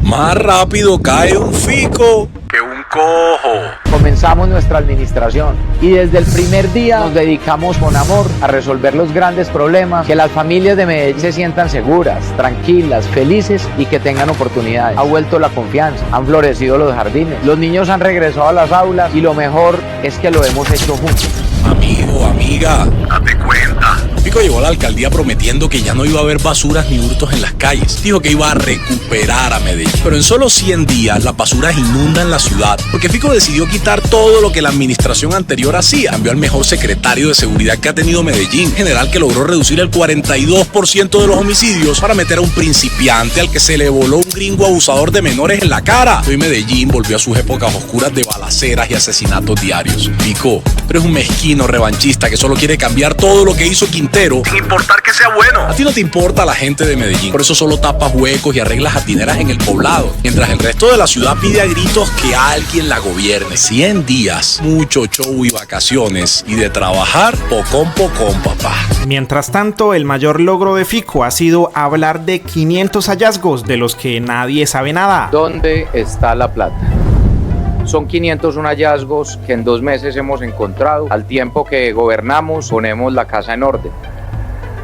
Más rápido cae un fico que un cojo. Comenzamos nuestra administración y desde el primer día nos dedicamos con amor a resolver los grandes problemas, que las familias de Medellín se sientan seguras, tranquilas, felices y que tengan oportunidades. Ha vuelto la confianza, han florecido los jardines, los niños han regresado a las aulas y lo mejor es que lo hemos hecho juntos. Amigo, amiga, date cuenta. Fico llegó a la alcaldía prometiendo que ya no iba a haber basuras ni hurtos en las calles. Dijo que iba a recuperar a Medellín. Pero en solo 100 días las basuras inundan la ciudad porque Fico decidió quitar todo lo que la administración anterior hacía. Cambió al mejor secretario de seguridad que ha tenido Medellín, general que logró reducir el 42% de los homicidios para meter a un principiante al que se le voló un gringo abusador de menores en la cara. Hoy Medellín volvió a sus épocas oscuras de balaceras y asesinatos diarios. Fico, pero es un mezquino revanchista que solo quiere cambiar todo lo que hizo Quintero, sin importar que sea bueno. A ti no te importa la gente de Medellín, por eso solo tapas huecos y arreglas jatineras en el poblado, mientras el resto de la ciudad pide a gritos que alguien la gobierne. 100 días, mucho show y vacaciones, y de trabajar pocón, papá. Mientras tanto, el mayor logro de Fico ha sido hablar de 500 hallazgos de los que nadie sabe nada. ¿Dónde está la plata? Son 501 hallazgos que en 2 meses hemos encontrado. Al tiempo que gobernamos, ponemos la casa en orden,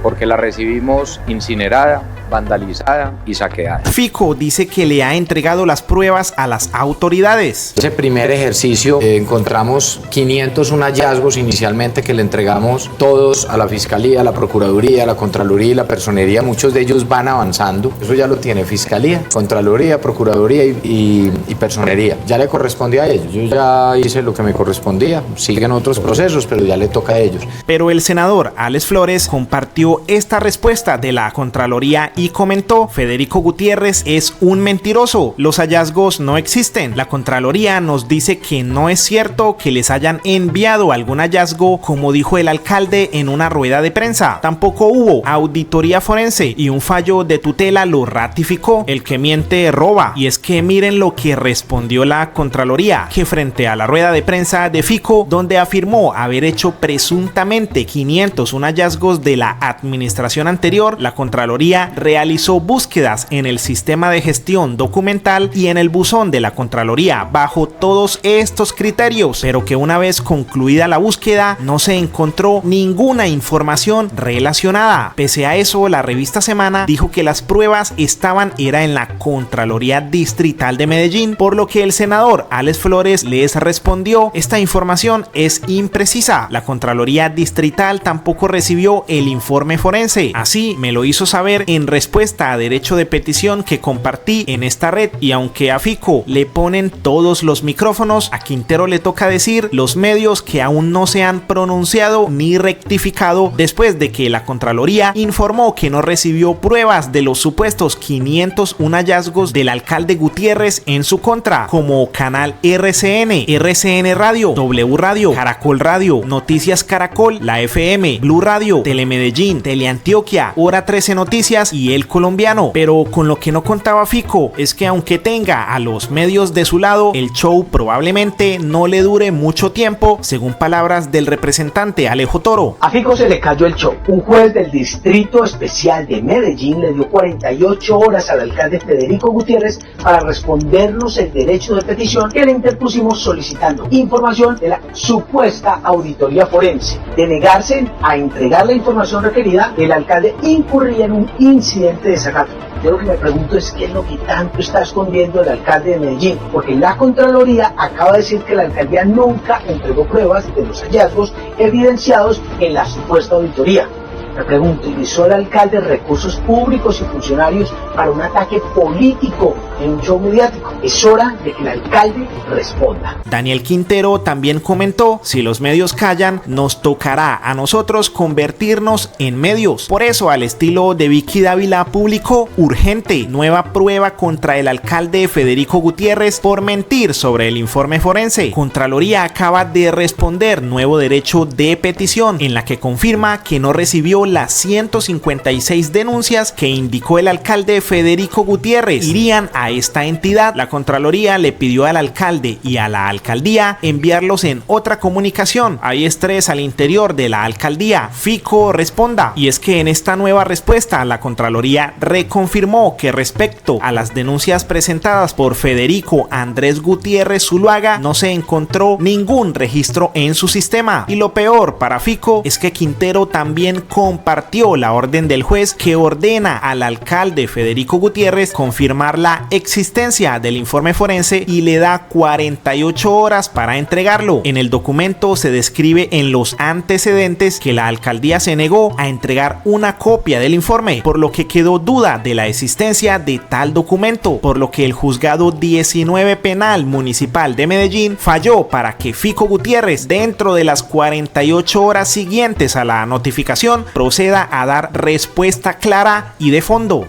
porque la recibimos incinerada, vandalizada y saqueada. Fico dice que le ha entregado las pruebas a las autoridades. Ese primer ejercicio encontramos 501 hallazgos inicialmente que le entregamos todos a la Fiscalía, a la Procuraduría, a la Contraloría y la Personería. Muchos de ellos van avanzando. Eso ya lo tiene Fiscalía, Contraloría, Procuraduría y Personería. Ya le corresponde a ellos. Yo ya hice lo que me correspondía. Siguen otros procesos, pero ya le toca a ellos. Pero el senador Alex Flores compartió esta respuesta de la Contraloría y comentó: Federico Gutiérrez es un mentiroso, los hallazgos no existen. La Contraloría nos dice que no es cierto que les hayan enviado algún hallazgo, como dijo el alcalde en una rueda de prensa. Tampoco hubo auditoría forense y un fallo de tutela lo ratificó. El que miente roba. Y es que miren lo que respondió la Contraloría, que frente a la rueda de prensa de Fico, donde afirmó haber hecho presuntamente 501 hallazgos de la administración anterior, la Contraloría realizó búsquedas en el sistema de gestión documental y en el buzón de la Contraloría bajo todos estos criterios, pero que una vez concluida la búsqueda no se encontró ninguna información relacionada. Pese a eso, la revista Semana dijo que las pruebas estaban en la Contraloría Distrital de Medellín, por lo que el senador Alex Flores les respondió: esta información es imprecisa. La Contraloría Distrital tampoco recibió el informe forense. Así me lo hizo saber en respuesta a derecho de petición que compartí en esta red. Y aunque a Fico le ponen todos los micrófonos, a Quintero le toca decir los medios que aún no se han pronunciado ni rectificado después de que la Contraloría informó que no recibió pruebas de los supuestos 501 hallazgos del alcalde Gutiérrez en su contra, como Canal RCN, RCN Radio, W Radio, Caracol Radio, Noticias Caracol, La FM, Blue Radio, Telemedellín, Teleantioquia, Hora 13 Noticias y El Colombiano. Pero con lo que no contaba Fico es que aunque tenga a los medios de su lado, el show probablemente no le dure mucho tiempo, según palabras del representante Alejo Toro. A Fico se le cayó el show. Un juez del Distrito Especial de Medellín le dio 48 horas al alcalde Federico Gutiérrez para respondernos el derecho de petición que le interpusimos solicitando información de la supuesta auditoría forense. De negarse a entregar la información requerida, el alcalde incurría en un incidente de desacato. Yo lo que me pregunto es qué es lo que tanto está escondiendo el alcalde de Medellín, porque la Contraloría acaba de decir que la alcaldía nunca entregó pruebas de los hallazgos evidenciados en la supuesta auditoría. Me pregunto, ¿utilizó el alcalde recursos públicos y funcionarios para un ataque político en un show mediático? Es hora de que el alcalde responda. Daniel Quintero también comentó: si los medios callan, nos tocará a nosotros convertirnos en medios. Por eso, al estilo de Vicky Dávila, publicó: urgente, nueva prueba contra el alcalde Federico Gutiérrez por mentir sobre el informe forense. Contraloría acaba de responder nuevo derecho de petición, en la que confirma que no recibió las 156 denuncias que indicó el alcalde Federico Gutiérrez. Irían a esta entidad, la Contraloría le pidió al alcalde y a la alcaldía enviarlos en otra comunicación. Hay estrés al interior de la alcaldía. Fico responda. Y es que en esta nueva respuesta la Contraloría reconfirmó que respecto a las denuncias presentadas por Federico Andrés Gutiérrez Zuluaga no se encontró ningún registro en su sistema. Y lo peor para Fico es que Quintero también compartió la orden del juez que ordena al alcalde Federico Gutiérrez confirmar la existencia del informe forense y le da 48 horas para entregarlo. En el documento se describe en los antecedentes que la alcaldía se negó a entregar una copia del informe, por lo que quedó duda de la existencia de tal documento, por lo que el juzgado 19 penal municipal de Medellín falló para que Fico Gutiérrez, dentro de las 48 horas siguientes a la notificación, proceda a dar respuesta clara y de fondo.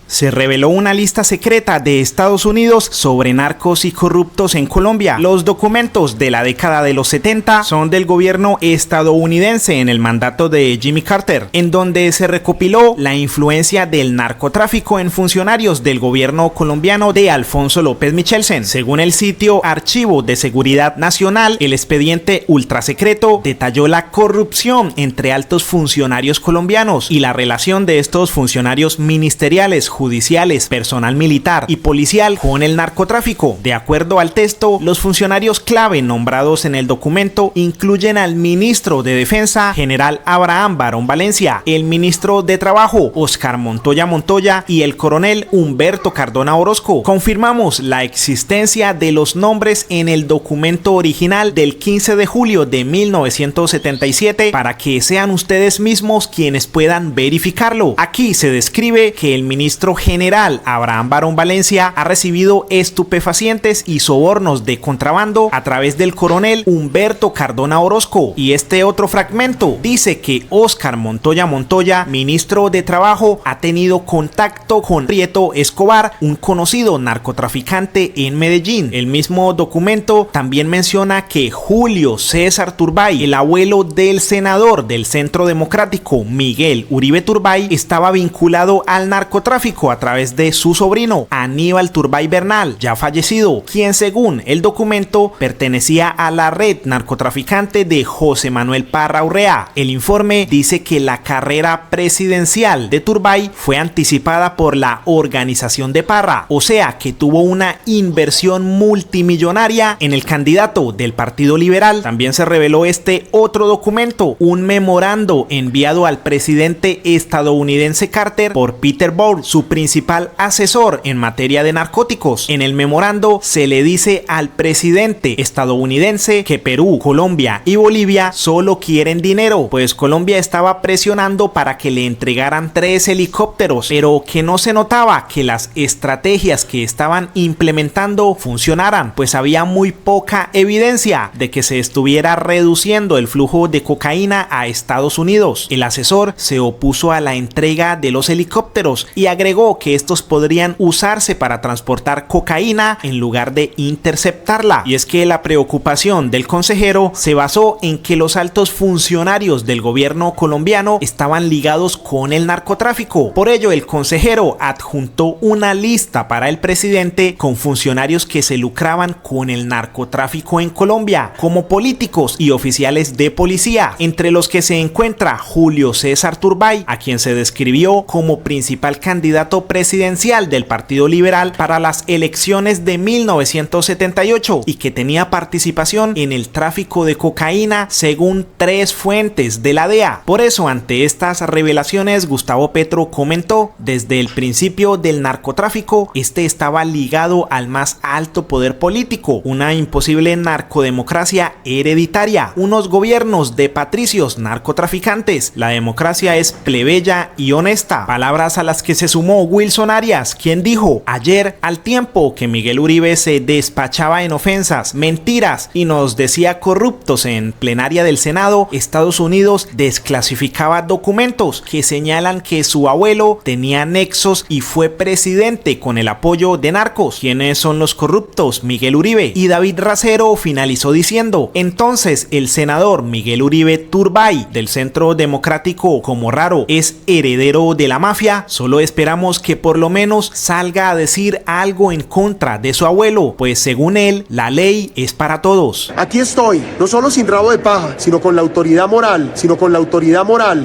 Se reveló una lista secreta de Estados Unidos sobre narcos y corruptos en Colombia. Los documentos de la década de los 70 son del gobierno estadounidense en el mandato de Jimmy Carter, en donde se recopiló la influencia del narcotráfico en funcionarios del gobierno colombiano de Alfonso López Michelsen. Según el sitio Archivo de Seguridad Nacional, el expediente ultrasecreto detalló la corrupción entre altos funcionarios colombianos y la relación de estos funcionarios ministeriales, judiciales, personal militar y policial con el narcotráfico. De acuerdo al texto, los funcionarios clave nombrados en el documento incluyen al ministro de Defensa, general Abraham Barón Valencia, el ministro de Trabajo, Óscar Montoya Montoya, y el coronel Humberto Cardona Orozco. Confirmamos la existencia de los nombres en el documento original del 15 de julio de 1977 para que sean ustedes mismos quienes puedan verificarlo. Aquí se describe que el ministro general Abraham Barón Valencia ha recibido estupefacientes y sobornos de contrabando a través del coronel Humberto Cardona Orozco. Y este otro fragmento dice que Óscar Montoya Montoya, ministro de Trabajo, ha tenido contacto con Prieto Escobar, un conocido narcotraficante en Medellín. El mismo documento también menciona que Julio César Turbay, el abuelo del senador del Centro Democrático Miguel Uribe Turbay, estaba vinculado al narcotráfico a través de su sobrino Aníbal Turbay Bernal, ya fallecido, quien según el documento pertenecía a la red narcotraficante de José Manuel Parra Urrea. El informe dice que la carrera presidencial de Turbay fue anticipada por la organización de Parra, o sea que tuvo una inversión multimillonaria en el candidato del Partido Liberal. También se reveló este otro documento, un memorando enviado al presidente estadounidense Carter por Peter Bowles, su principal asesor en materia de narcóticos. En el memorando se le dice al presidente estadounidense que Perú, Colombia y Bolivia solo quieren dinero, pues Colombia estaba presionando para que le entregaran 3 helicópteros, pero que no se notaba que las estrategias que estaban implementando funcionaran, pues había muy poca evidencia de que se estuviera reduciendo el flujo de cocaína a Estados Unidos. El asesor se opuso a la entrega de los helicópteros y agregó que estos podrían usarse para transportar cocaína en lugar de interceptarla. Y es que la preocupación del consejero se basó en que los altos funcionarios del gobierno colombiano estaban ligados con el narcotráfico. Por ello, el consejero adjuntó una lista para el presidente con funcionarios que se lucraban con el narcotráfico en Colombia, como políticos y oficiales de policía, entre los que se encuentra Julio César Turbay, a quien se describió como principal candidato presidencial del Partido Liberal para las elecciones de 1978 y que tenía participación en el tráfico de cocaína según 3 fuentes de la DEA. Por eso, ante estas revelaciones, Gustavo Petro comentó: desde el principio del narcotráfico, este estaba ligado al más alto poder político, una imposible narcodemocracia hereditaria, unos gobiernos de patricios narcotraficantes. La democracia es plebeya y honesta, palabras a las que se sumó Wilson Arias, quien dijo ayer: al tiempo que Miguel Uribe se despachaba en ofensas, mentiras y nos decía corruptos en plenaria del Senado, Estados Unidos desclasificaba documentos que señalan que su abuelo tenía nexos y fue presidente con el apoyo de narcos. ¿Quiénes son los corruptos? Miguel Uribe. Y David Racero finalizó diciendo: entonces el senador Miguel Uribe Turbay del Centro Democrático, como raro, es heredero de la mafia. Solo esperamos esperamos que por lo menos salga a decir algo en contra de su abuelo, pues según él, la ley es para todos. Aquí estoy, no solo sin rabo de paja, sino con la autoridad moral,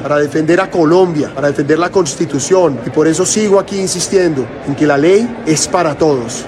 para defender a Colombia, para defender la Constitución, y por eso sigo aquí insistiendo en que la ley es para todos,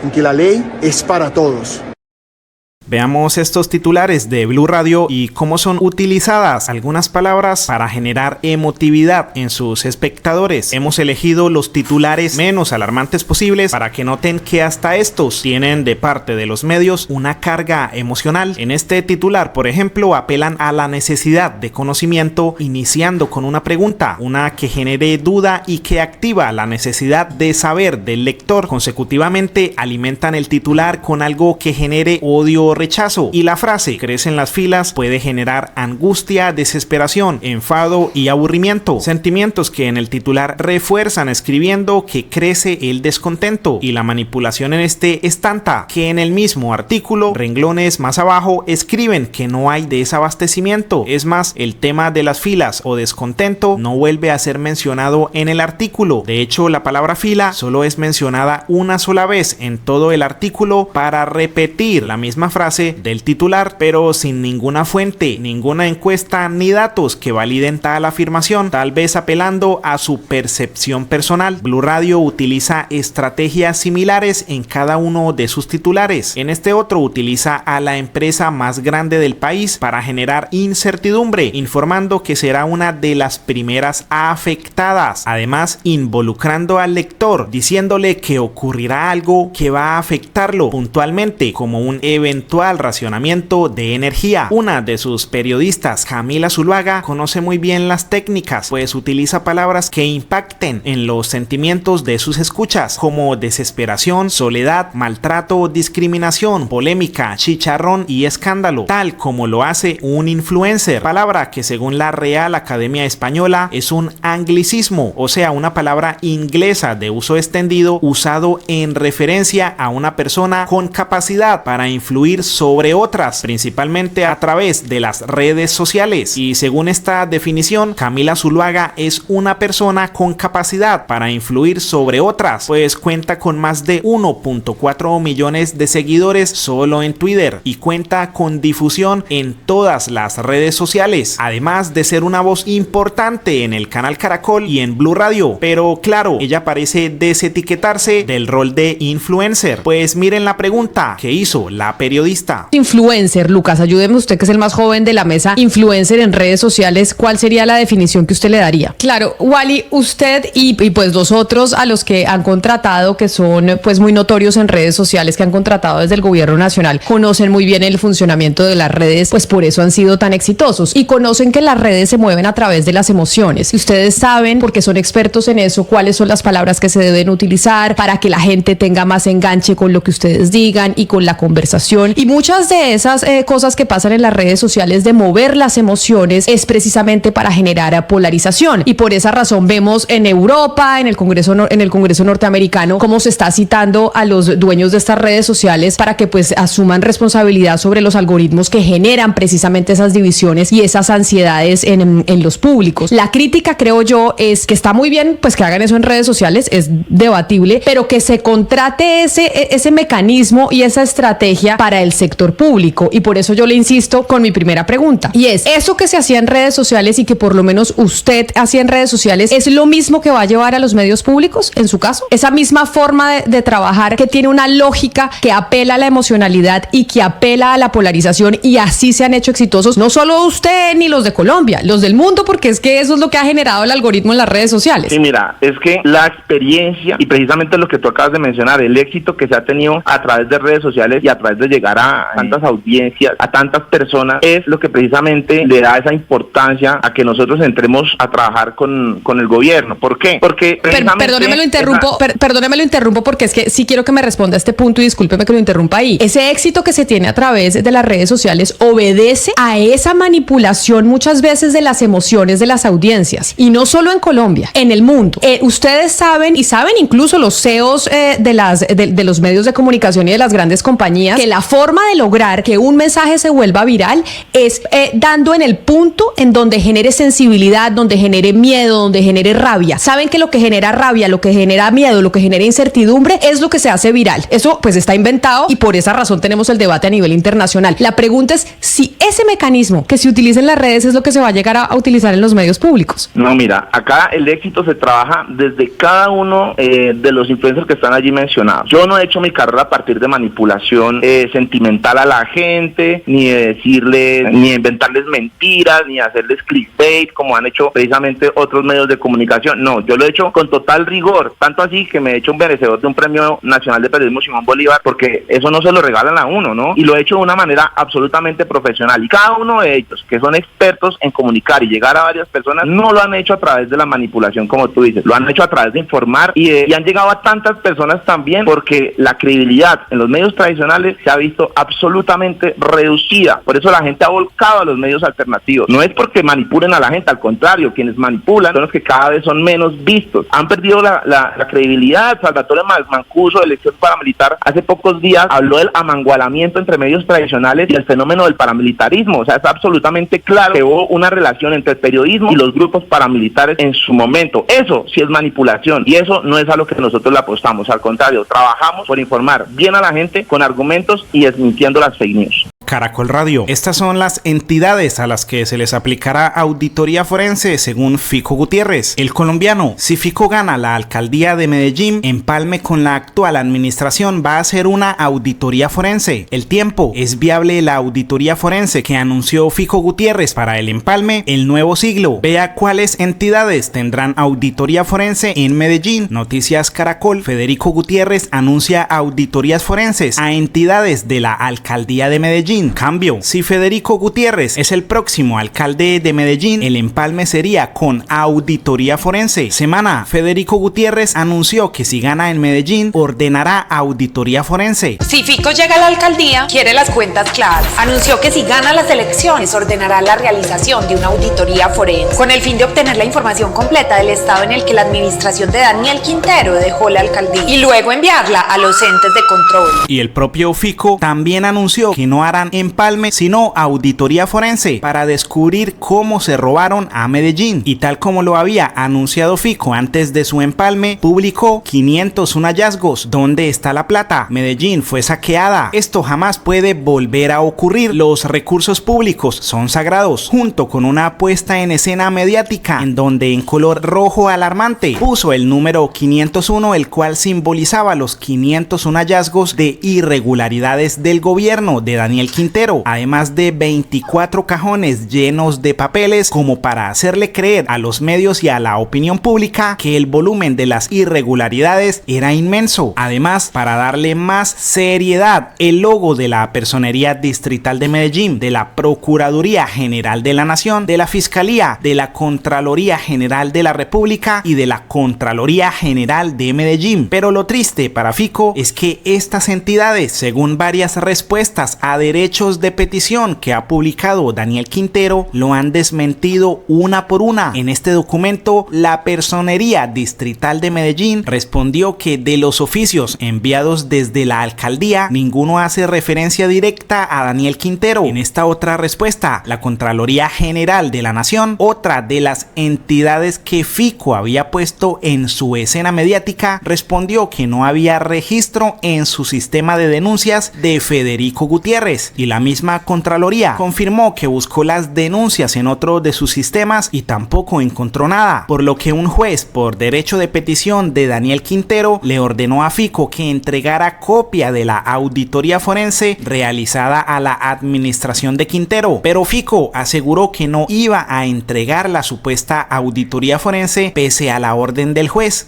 Veamos estos titulares de Blue Radio y cómo son utilizadas algunas palabras para generar emotividad en sus espectadores. Hemos elegido los titulares menos alarmantes posibles para que noten que hasta estos tienen de parte de los medios una carga emocional. En este titular, por ejemplo, apelan a la necesidad de conocimiento iniciando con una pregunta, una que genere duda y que activa la necesidad de saber del lector. Consecutivamente, alimentan el titular con algo que genere odio o rechazo, y la frase "crecen las filas" puede generar angustia, desesperación, enfado y aburrimiento, sentimientos que en el titular refuerzan escribiendo que crece el descontento, y la manipulación en este es tanta que en el mismo artículo, renglones más abajo, escriben que no hay desabastecimiento. Es más, el tema de las filas o descontento no vuelve a ser mencionado en el artículo. De hecho, la palabra fila solo es mencionada una sola vez en todo el artículo para repetir la misma frase del titular, pero sin ninguna fuente, ninguna encuesta ni datos que validen tal afirmación, tal vez apelando a su percepción personal. Blue Radio utiliza estrategias similares en cada uno de sus titulares. En este otro utiliza a la empresa más grande del país para generar incertidumbre, informando que será una de las primeras afectadas, además involucrando al lector, diciéndole que ocurrirá algo que va a afectarlo puntualmente, como un eventual racionamiento de energía. Una de sus periodistas, Camila Zuluaga, conoce muy bien las técnicas, pues utiliza palabras que impacten en los sentimientos de sus escuchas, como desesperación, soledad, maltrato, discriminación, polémica, chicharrón y escándalo, tal como lo hace un influencer, palabra que según la Real Academia Española es un anglicismo, o sea, una palabra inglesa de uso extendido usado en referencia a una persona con capacidad para influir sobre otras, principalmente a través de las redes sociales. Y según esta definición, Camila Zuluaga es una persona con capacidad para influir sobre otras, pues cuenta con más de 1.4 millones de seguidores solo en Twitter y cuenta con difusión en todas las redes sociales, además de ser una voz importante en el canal Caracol y en Blue Radio. Pero claro, ella parece desetiquetarse del rol de influencer, pues miren la pregunta que hizo la periodista. Influencer, Lucas, ayúdeme usted que es el más joven de la mesa. Influencer en redes sociales, ¿cuál sería la definición que usted le daría? Claro, Wally, usted y pues los otros a los que han contratado, que son pues muy notorios en redes sociales, que han contratado desde el gobierno nacional, conocen muy bien el funcionamiento de las redes, pues por eso han sido tan exitosos y conocen que las redes se mueven a través de las emociones. Y ustedes saben, porque son expertos en eso, cuáles son las palabras que se deben utilizar para que la gente tenga más enganche con lo que ustedes digan y con la conversación. Y muchas de esas cosas que pasan en las redes sociales de mover las emociones es precisamente para generar polarización, y por esa razón vemos en Europa, en el Congreso norteamericano, cómo se está citando a los dueños de estas redes sociales para que pues asuman responsabilidad sobre los algoritmos que generan precisamente esas divisiones y esas ansiedades en los públicos. La crítica, creo yo, es que está muy bien pues que hagan eso en redes sociales, es debatible, pero que se contrate ese mecanismo y esa estrategia para el sector público. Y por eso yo le insisto con mi primera pregunta, y es: eso que se hacía en redes sociales y que por lo menos usted hacía en redes sociales, ¿es lo mismo que va a llevar a los medios públicos en su caso? Esa misma forma de trabajar que tiene una lógica que apela a la emocionalidad y que apela a la polarización, y así se han hecho exitosos no solo usted ni los de Colombia, los del mundo, porque es que eso es lo que ha generado el algoritmo en las redes sociales. Sí, mira, es que la experiencia y precisamente lo que tú acabas de mencionar, el éxito que se ha tenido a través de redes sociales y a través de llegar a tantas audiencias, a tantas personas, es lo que precisamente le da esa importancia a que nosotros entremos a trabajar con el gobierno. ¿Por qué? Porque perdóneme lo interrumpo porque es que sí quiero que me responda a este punto y discúlpeme que lo interrumpa ahí. Ese éxito que se tiene a través de las redes sociales obedece a esa manipulación muchas veces de las emociones de las audiencias, y no solo en Colombia, en el mundo. Ustedes saben, y saben incluso los CEOs de los medios de comunicación y de las grandes compañías, que la forma forma de lograr que un mensaje se vuelva viral es dando en el punto en donde genere sensibilidad, donde genere miedo, donde genere rabia. Saben que lo que genera rabia, lo que genera miedo, lo que genera incertidumbre es lo que se hace viral. Eso pues está inventado y por esa razón tenemos el debate a nivel internacional. La pregunta es si ese mecanismo que se utiliza en las redes es lo que se va a llegar a utilizar en los medios públicos. No, mira, acá el éxito se trabaja desde cada uno de los influencers que están allí mencionados. Yo no he hecho mi carrera a partir de manipulación sentimental a la gente, ni de decirle, ni de inventarles mentiras, ni de hacerles clickbait, como han hecho precisamente otros medios de comunicación. No, yo lo he hecho con total rigor, tanto así que me he hecho un merecedor de un Premio Nacional de Periodismo Simón Bolívar, porque eso no se lo regalan a uno, ¿no? Y lo he hecho de una manera absolutamente profesional. Y cada uno de ellos, que son expertos en comunicar y llegar a varias personas, no lo han hecho a través de la manipulación, como tú dices, lo han hecho a través de informar y han llegado a tantas personas también, porque la credibilidad en los medios tradicionales se ha visto absolutamente reducida. Por eso la gente ha volcado a los medios alternativos. No es porque manipulen a la gente, al contrario, quienes manipulan son los que cada vez son menos vistos. Han perdido la credibilidad. Salvatore Mancuso, del ex paramilitar, hace pocos días habló del amangualamiento entre medios tradicionales y el fenómeno del paramilitarismo. O sea, está absolutamente claro que hubo una relación entre el periodismo y los grupos paramilitares en su momento. Eso sí es manipulación y eso no es a lo que nosotros le apostamos. Al contrario, trabajamos por informar bien a la gente con argumentos y desmintiendo las fake news. Caracol Radio. Estas son las entidades a las que se les aplicará auditoría forense según Fico Gutiérrez. El colombiano, si Fico gana la alcaldía de Medellín, empalme con la actual administración, va a hacer una auditoría forense. El Tiempo, ¿es viable la auditoría forense que anunció Fico Gutiérrez para el empalme? El Nuevo Siglo, vea cuáles entidades tendrán auditoría forense en Medellín. Noticias Caracol, Federico Gutiérrez anuncia auditorías forenses a entidades de la alcaldía de Medellín. Cambio, si Federico Gutiérrez es el próximo alcalde de Medellín, el empalme sería con auditoría forense. Semana, Federico Gutiérrez anunció que si gana en Medellín, ordenará auditoría forense. Si Fico llega a la alcaldía, quiere las cuentas claras. Anunció que si gana las elecciones, ordenará la realización de una auditoría forense, con el fin de obtener la información completa del estado en el que la administración de Daniel Quintero dejó la alcaldía y luego enviarla a los entes de control. Y el propio Fico también anunció que no harán empalme, sino auditoría forense para descubrir cómo se robaron a Medellín. Y tal como lo había anunciado Fico antes de su empalme, publicó 501 hallazgos. ¿Dónde está la plata? Medellín fue saqueada. Esto jamás puede volver a ocurrir. Los recursos públicos son sagrados, junto con una puesta en escena mediática en donde en color rojo alarmante puso el número 501, el cual simbolizaba los 501 hallazgos de irregularidades del gobierno de Daniel Quintero, además de 24 cajones llenos de papeles, como para hacerle creer a los medios y a la opinión pública que el volumen de las irregularidades era inmenso. Además, para darle más seriedad, el logo de la Personería Distrital de Medellín, de la Procuraduría General de la Nación, de la Fiscalía, de la Contraloría General de la República y de la Contraloría General de Medellín. Pero lo triste para Fico es que estas entidades, según varias respuestas a derechos de petición que ha publicado Daniel Quintero, lo han desmentido una por una. En este documento, la Personería Distrital de Medellín respondió que de los oficios enviados desde la alcaldía, ninguno hace referencia directa a Daniel Quintero. En esta otra respuesta, la Contraloría General de la Nación, otra de las entidades que Fico había puesto en su escena mediática, respondió que no había registro en su sistema de denuncias de Federico Gutiérrez. Y la misma Contraloría confirmó que buscó las denuncias en otro de sus sistemas y tampoco encontró nada, por lo que un juez por derecho de petición de Daniel Quintero le ordenó a Fico que entregara copia de la auditoría forense realizada a la administración de Quintero, pero Fico aseguró que no iba a entregar la supuesta auditoría forense pese a la orden del juez.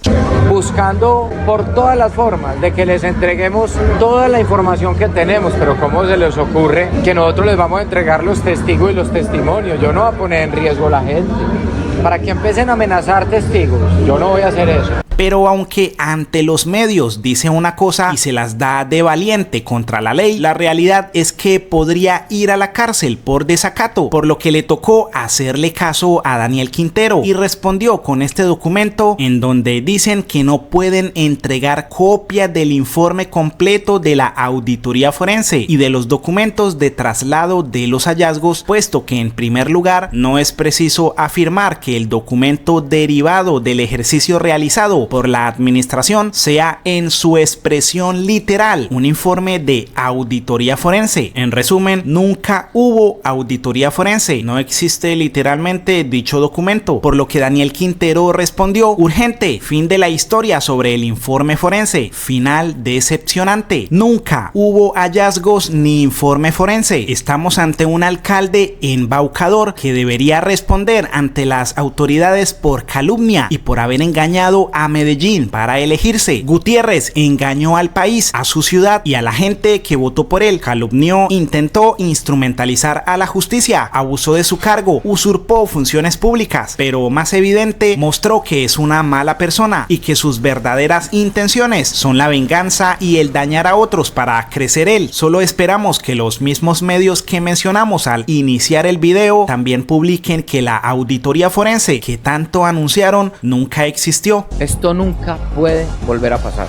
Buscando por todas las formas de que les entreguemos toda la información que tenemos, pero ¿cómo se les ocurre que nosotros les vamos a entregar los testigos y los testimonios? Yo no voy a poner en riesgo a la gente para que empiecen a amenazar testigos. Yo no voy a hacer eso. Pero aunque ante los medios dice una cosa y se las da de valiente contra la ley, la realidad es que podría ir a la cárcel por desacato, por lo que le tocó hacerle caso a Daniel Quintero y respondió con este documento en donde dicen que no pueden entregar copia del informe completo de la auditoría forense y de los documentos de traslado de los hallazgos, puesto que en primer lugar no es preciso afirmar que el documento derivado del ejercicio realizado por la administración sea en su expresión literal un informe de auditoría forense. En resumen, nunca hubo auditoría forense, no existe literalmente dicho documento, por lo que Daniel Quintero respondió: urgente, fin de la historia sobre el informe forense, final decepcionante, nunca hubo hallazgos ni informe forense, estamos ante un alcalde embaucador que debería responder ante las autoridades por calumnia y por haber engañado a Medellín para elegirse. Gutiérrez engañó al país, a su ciudad y a la gente que votó por él, calumnió, intentó instrumentalizar a la justicia, abusó de su cargo, usurpó funciones públicas, pero más evidente, mostró que es una mala persona y que sus verdaderas intenciones son la venganza y el dañar a otros para crecer él. Solo esperamos que los mismos medios que mencionamos al iniciar el video también publiquen que la auditoría forense que tanto anunciaron nunca existió. Esto nunca puede volver a pasar.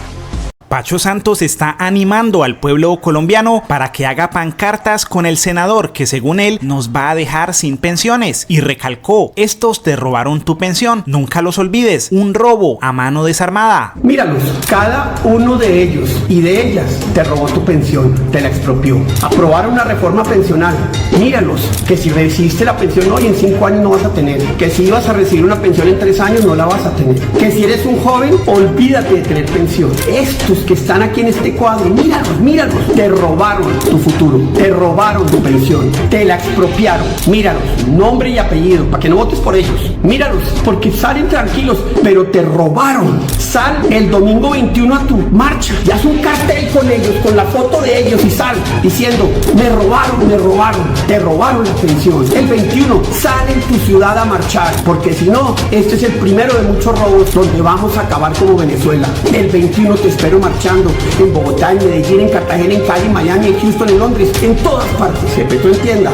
Pacho Santos está animando al pueblo colombiano para que haga pancartas con el senador que según él nos va a dejar sin pensiones y recalcó: estos te robaron tu pensión, nunca los olvides, un robo a mano desarmada. Míralos, cada uno de ellos y de ellas te robó tu pensión, te la expropió. Aprobaron una reforma pensional, míralos, que si recibiste la pensión hoy en 5 años no vas a tener, que si ibas a recibir una pensión en 3 años no la vas a tener, que si eres un joven olvídate de tener pensión. Estos que están aquí en este cuadro, míralos, te robaron tu futuro, te robaron tu pensión, te la expropiaron, míralos, nombre y apellido, para que no votes por ellos, míralos, porque salen tranquilos, pero te robaron. Sal el domingo 21 a tu marcha y haz un cartel con ellos, con la foto de ellos y sal diciendo: me robaron, te robaron la pensión. El 21 sal en tu ciudad a marchar, porque si no, este es el primero de muchos robos donde vamos a acabar como Venezuela. El 21 te espero marchando en Bogotá, en Medellín, en Cartagena, en Cali, en Miami, en Houston, en Londres, en todas partes. Que Petro entienda,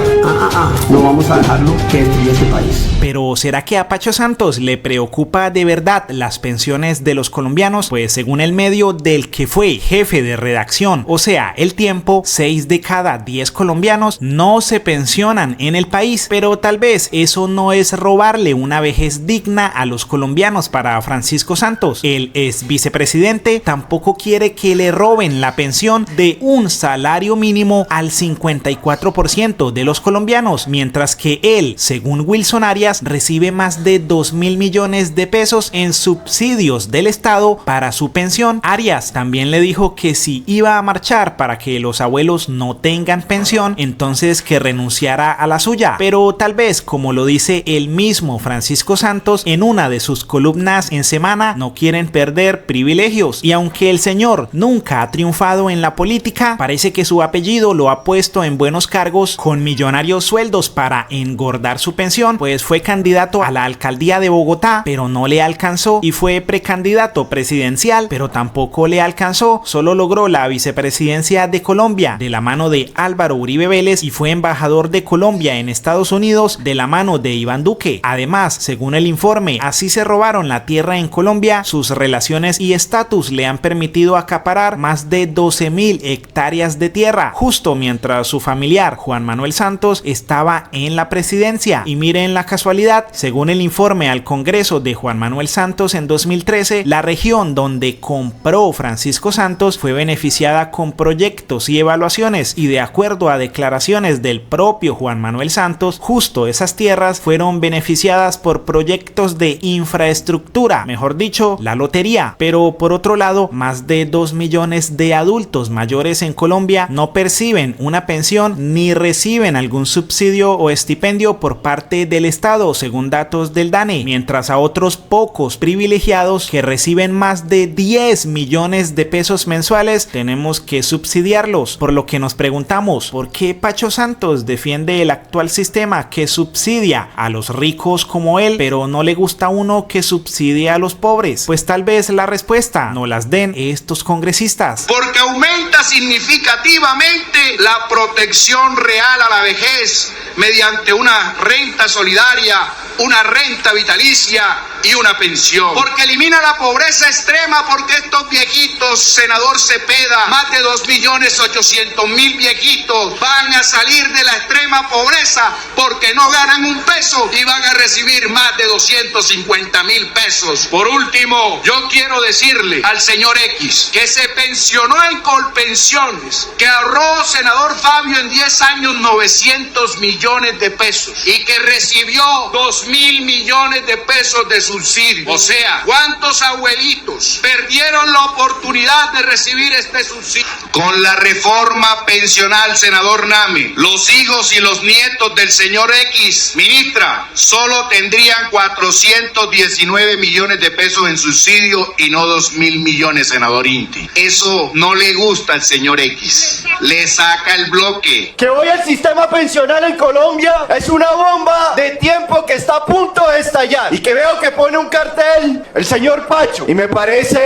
no vamos a dejarlo que destruya este país. Pero ¿será que a Pacho Santos le preocupa de verdad las pensiones de los colombianos? Pues según el medio del que fue jefe de redacción, o sea, El Tiempo, 6 de cada 10 colombianos no se pensionan en el país, pero tal vez eso no es robarle una vejez digna a los colombianos para Francisco Santos. El ex vicepresidente tampoco quiere que le roben la pensión de un salario mínimo al 54% de los colombianos, mientras que él, según Wilson Arias, recibe más de 2.000 millones de pesos en subsidios del Estado para su pensión. Arias también le dijo que si iba a marchar para que los abuelos no tengan pensión, entonces que renunciara a la suya, pero tal vez, como lo dice el mismo Francisco Santos en una de sus columnas en Semana, no quieren perder privilegios, y aunque el señor nunca ha triunfado en la política, parece que su apellido lo ha puesto en buenos cargos con millonarios sueldos para engordar su pensión, pues fue candidato a la alcaldía de Bogotá, pero no le alcanzó, y fue precandidato presidencial, pero tampoco le alcanzó. Solo logró la vicepresidencia de Colombia de la mano de Álvaro Uribe Vélez y fue embajador de Colombia en Estados Unidos de la mano de Iván Duque. Además, según el informe, así se robaron la tierra en Colombia, sus relaciones y estatus le han permitido acaparar más de 12.000 hectáreas de tierra, justo mientras su familiar Juan Manuel Santos estaba en la presidencia. Y miren la casualidad, según el informe al Congreso de Juan Manuel Santos en 2013, la región donde compró Francisco Santos fue beneficiada con proyectos y evaluaciones, y de acuerdo a declaraciones del propio Juan Manuel Santos, justo esas tierras fueron beneficiadas por proyectos de infraestructura, mejor dicho, la lotería. Pero por otro lado, más más de 2 millones de adultos mayores en Colombia no perciben una pensión ni reciben algún subsidio o estipendio por parte del Estado, según datos del DANE, mientras a otros pocos privilegiados que reciben más de 10 millones de pesos mensuales tenemos que subsidiarlos, por lo que nos preguntamos, ¿por qué Pacho Santos defiende el actual sistema que subsidia a los ricos como él, pero no le gusta a uno que subsidie a los pobres? Pues tal vez la respuesta no las den estos congresistas. Porque aumenta significativamente la protección real a la vejez mediante una renta solidaria, una renta vitalicia y una pensión. Porque elimina la pobreza extrema, porque estos viejitos, senador Cepeda, más de 2.800.000 viejitos van a salir de la extrema pobreza porque no ganan un peso y van a recibir más de 250.000 pesos. Por último, yo quiero decirle al señor X que se pensionó en Colpensiones, que ahorró, senador Fabio, en 10 años 900 millones de pesos y que recibió 2.000 millones de pesos de subsidio. O sea, ¿cuántos abuelitos perdieron la oportunidad de recibir este subsidio? Con la reforma pensional, senador Name, los hijos y los nietos del señor X, ministra, solo tendrían 419 millones de pesos en subsidio y no 2.000 millones, senador Inti. Eso no le gusta al señor X. Le saca el bloque. Que hoy el sistema pensional en Colombia es una bomba de tiempo que está a punto de estallar, y que veo que pone un cartel el señor Pacho, y me parece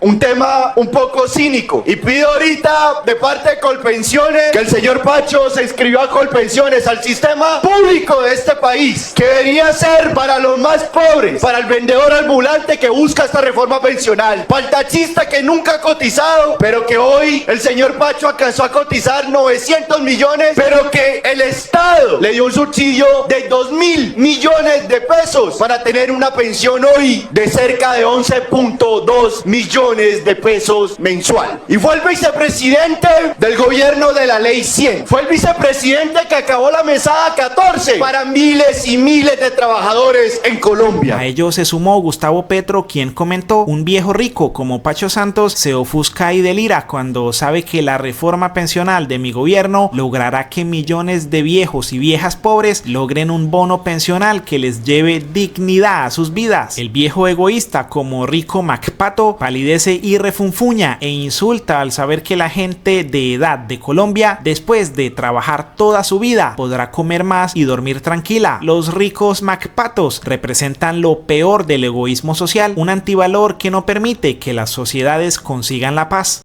un tema un poco cínico, y pido ahorita de parte de Colpensiones que el señor Pacho se inscribió a Colpensiones, al sistema público de este país, que debería ser para los más pobres, para el vendedor ambulante que busca esta reforma pensional, para el taxista que nunca ha cotizado, pero que hoy el señor Pacho alcanzó a cotizar 900 millones, pero que el Estado le dio un subsidio de 2.000 millones de pesos para tener una pensión hoy de cerca de 11.2 millones de pesos mensual. Y fue el vicepresidente del gobierno de la ley 100. Fue el vicepresidente que acabó la mesada 14 para miles y miles de trabajadores en Colombia. A ello se sumó Gustavo Petro, quien comentó: un viejo rico como Pacho Santos se ofusca y delira cuando sabe que la reforma pensional de mi gobierno logrará que millones de viejos y viejas pobres logren un bono pensional que les lleve dignidad a sus vidas. El viejo egoísta como Rico MacPato palidece y refunfuña e insulta al saber que la gente de edad de Colombia, después de trabajar toda su vida, podrá comer más y dormir tranquila. Los ricos MacPatos representan lo peor del egoísmo social, un antivalor que no permite que las sociedades consigan la paz.